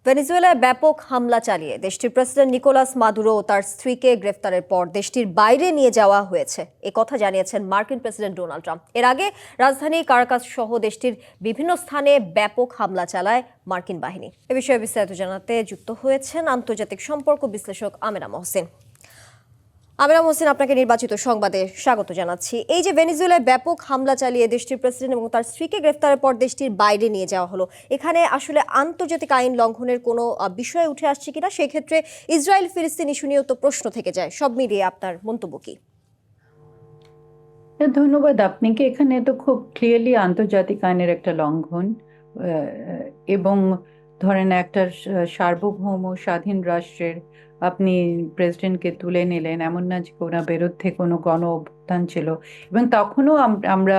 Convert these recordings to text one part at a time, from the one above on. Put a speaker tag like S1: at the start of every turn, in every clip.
S1: ভেনেজুয়েলায় ব্যাপক হামলা চালিয়ে দেশটির প্রেসিডেন্ট নিকোলাস মাদুরো ও তার স্ত্রীকে গ্রেফতারের পর দেশটির বাইরে নিয়ে যাওয়া হয়েছে কথা জানিয়েছেন মার্কিন প্রেসিডেন্ট ডোনাল্ড ট্রাম্প। এর আগে রাজধানী কারাকাস সহ দেশটির বিভিন্ন স্থানে ব্যাপক হামলা চালায় মার্কিন বাহিনী। এ বিষয়ে বিস্তারিত জানাতে যুক্ত হয়েছেন আন্তর্জাতিক সম্পর্ক বিশ্লেষক আমেনা মহসিন। আমেনা মহসিন, আপনাকে নির্বাচিত সংবাদে স্বাগত জানাচ্ছি। এই যে ভেনেজুয়েলায় ব্যাপক হামলা চালিয়ে দেশটির প্রেসিডেন্ট এবং তার স্ত্রীকে গ্রেফতারের পর দেশটির বাইরে নিয়ে যাওয়া হলো, এখানে আসলে আন্তর্জাতিক আইন লঙ্ঘনের কোনো বিষয় উঠে আসছে কিনা? সেক্ষেত্রে ইসরায়েল ফিলিস্তিন ইস্যু নিয়েও তো প্রশ্ন থেকে যায়। সব মিলিয়ে আপনার মন্তব্য কি?
S2: ধন্যবাদ আপনাকে। এখানে তো খুব ক্লিয়ারলি আন্তর্জাতিক আইনের একটা লঙ্ঘন, এবং ধরেন একটা সার্বভৌম স্বাধীন রাষ্ট্রের আপনি প্রেসিডেন্টকে তুলে নিলেন, এমন না যে ওনার বিরুদ্ধে কোনো গণ অভ্যুত্থান ছিল, এবং তখনও আমরা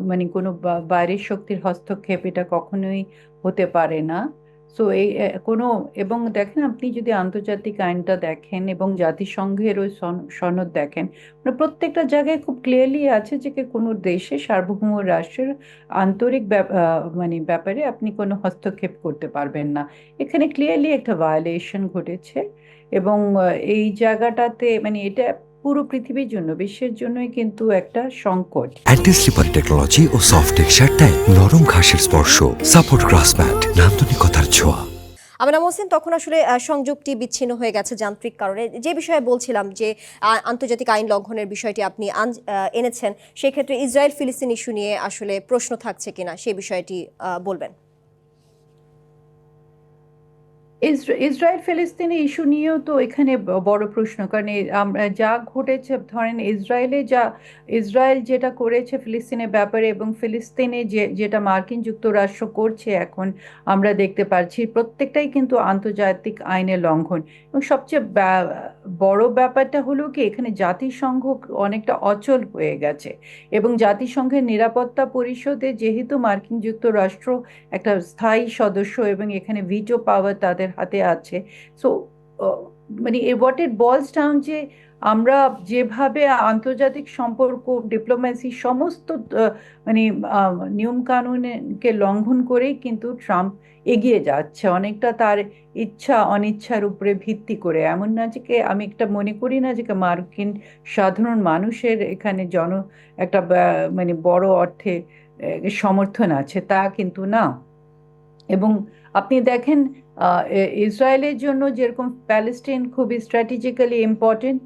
S2: মানে কোনো বাইরের শক্তির হস্তক্ষেপ এটা কখনোই হতে পারে না। সো এই কোনো, এবং দেখেন আপনি যদি আন্তর্জাতিক আইনটা দেখেন এবং জাতিসংঘের ওই সনদ দেখেন, মানে প্রত্যেকটা জায়গায় খুব ক্লিয়ারলি আছে যে কোনো দেশে সার্বভৌম রাষ্ট্রের আন্তরিক মানে ব্যাপারে আপনি কোনো হস্তক্ষেপ করতে পারবেন না। এখানে ক্লিয়ারলি একটা ভায়োলেশন ঘটেছে, এবং এই জায়গাটাতে মানে এটা পুরো পৃথিবীর জন্য, বিশ্বের জন্যই কিন্তু একটা সংকট।
S3: অ্যান্টি স্লিপার টেকনোলজি ও সফট টেক্সচার দেয় নরম ঘাসের স্পর্শ, সাপোর্ট গ্রাস ম্যাট, নান্দনিকতার ছোঁয়া।
S1: আমেনা মহসিন, তখন আসলে সংযোগটি বিচ্ছিন্ন হয়ে গেছে যান্ত্রিক কারণে। যে বিষয়ে বলছিলাম যে আন্তর্জাতিক আইন লঙ্ঘনের বিষয়টি আপনি এনেছেন, সেক্ষেত্রে ইসরায়েল ফিলিস্তিন ইস্যু নিয়ে আসলে প্রশ্ন থাকছে কিনা সেই বিষয়টি বলবেন।
S2: ইসরায়েল ফিলিস্তিনি ইস্যু নিয়েও তো এখানে বড় প্রশ্ন, কারণ আমরা যা ঘটেছে, ধরেন ইসরায়েল যেটা করেছে ফিলিস্তিনের ব্যাপারে, এবং ফিলিস্তিনে যেটা মার্কিন যুক্তরাষ্ট্র করছে এখন আমরা দেখতে পাচ্ছি, প্রত্যেকটাই কিন্তু আন্তর্জাতিক আইনের লঙ্ঘন। এবং সবচেয়ে বড় ব্যাপারটা হলো কি, এখানে জাতিসংঘ অনেকটা অচল হয়ে গেছে, এবং জাতিসংঘের নিরাপত্তা পরিষদে যেহেতু মার্কিন যুক্তরাষ্ট্র একটা স্থায়ী সদস্য এবং এখানে ভিটো পাওয়ার তাদের হাতে আছে। সো মানে হোয়াট ইট বলস ডাউন, যে আমরা যেভাবে আন্তর্জাতিক সম্পর্ক, ডিপ্লোম্যাসি, সমস্ত মানে নিয়ম কানুনকে লঙ্ঘন করেই কিন্তু ট্রাম্প এগিয়ে যাচ্ছে, অনেকটা তার ইচ্ছা অনিচ্ছার উপরে ভিত্তি করে। এমন না যে আমি একটা মনে করি না যে মার্কিন সাধারণ মানুষের এখানে একটা মানে বড় অর্থে সমর্থন আছে, তা কিন্তু না। এবং আপনি দেখেন ইসরায়েলের জন্য যেরকম প্যালেস্টাইন খুবই স্ট্র্যাটেজিক্যালি ইম্পর্টেন্ট,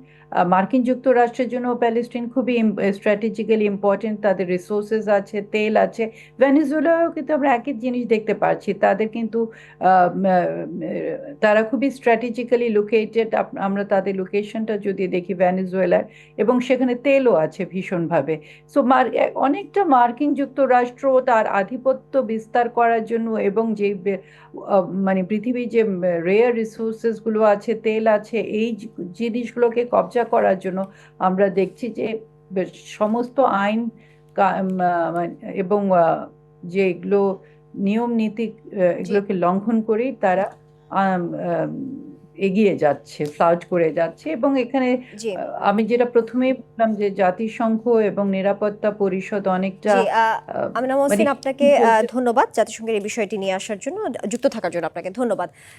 S2: মার্কিন যুক্তরাষ্ট্রের জন্য প্যালেস্টাইন খুবই স্ট্র্যাটেজিক্যালি ইম্পর্টেন্ট, তাদের রিসোর্সেস আছে, তেল আছে। ভেনেজুয়েলাও কিন্তু আমরা একই জিনিস দেখতে পাচ্ছি, তাদের কিন্তু তারা খুবই স্ট্র্যাটেজিক্যালি লোকেটেড। আমরা তাদের লোকেশনটা যদি দেখি ভেনেজুয়েলার, এবং সেখানে তেলও আছে ভীষণভাবে। সো অনেকটা মার্কিন যুক্তরাষ্ট্র তার আধিপত্য বিস্তার করার জন্য, এবং যে মানে পৃথিবীর যে রেয়ার রিসোর্সেস গুলো আছে, তেল আছে, এই জিনিসগুলোকে কবজা করার জন্য আমরা দেখছি যে সমস্ত আইন এবং যেগুলো নিয়ম নীতি, এগুলোকে লঙ্ঘন করেই তারা এগিয়ে যাচ্ছে, ফ্লাউট করে যাচ্ছে। এবং এখানে আমি যেটা প্রথমেই বললাম যে জাতিসংঘ এবং নিরাপত্তা পরিষদ অনেকটা।
S1: আমেনা মহসিন, আপনাকে ধন্যবাদ জাতিসংঘের এই বিষয়টি নিয়ে আসার জন্য, যুক্ত থাকার জন্য আপনাকে ধন্যবাদ।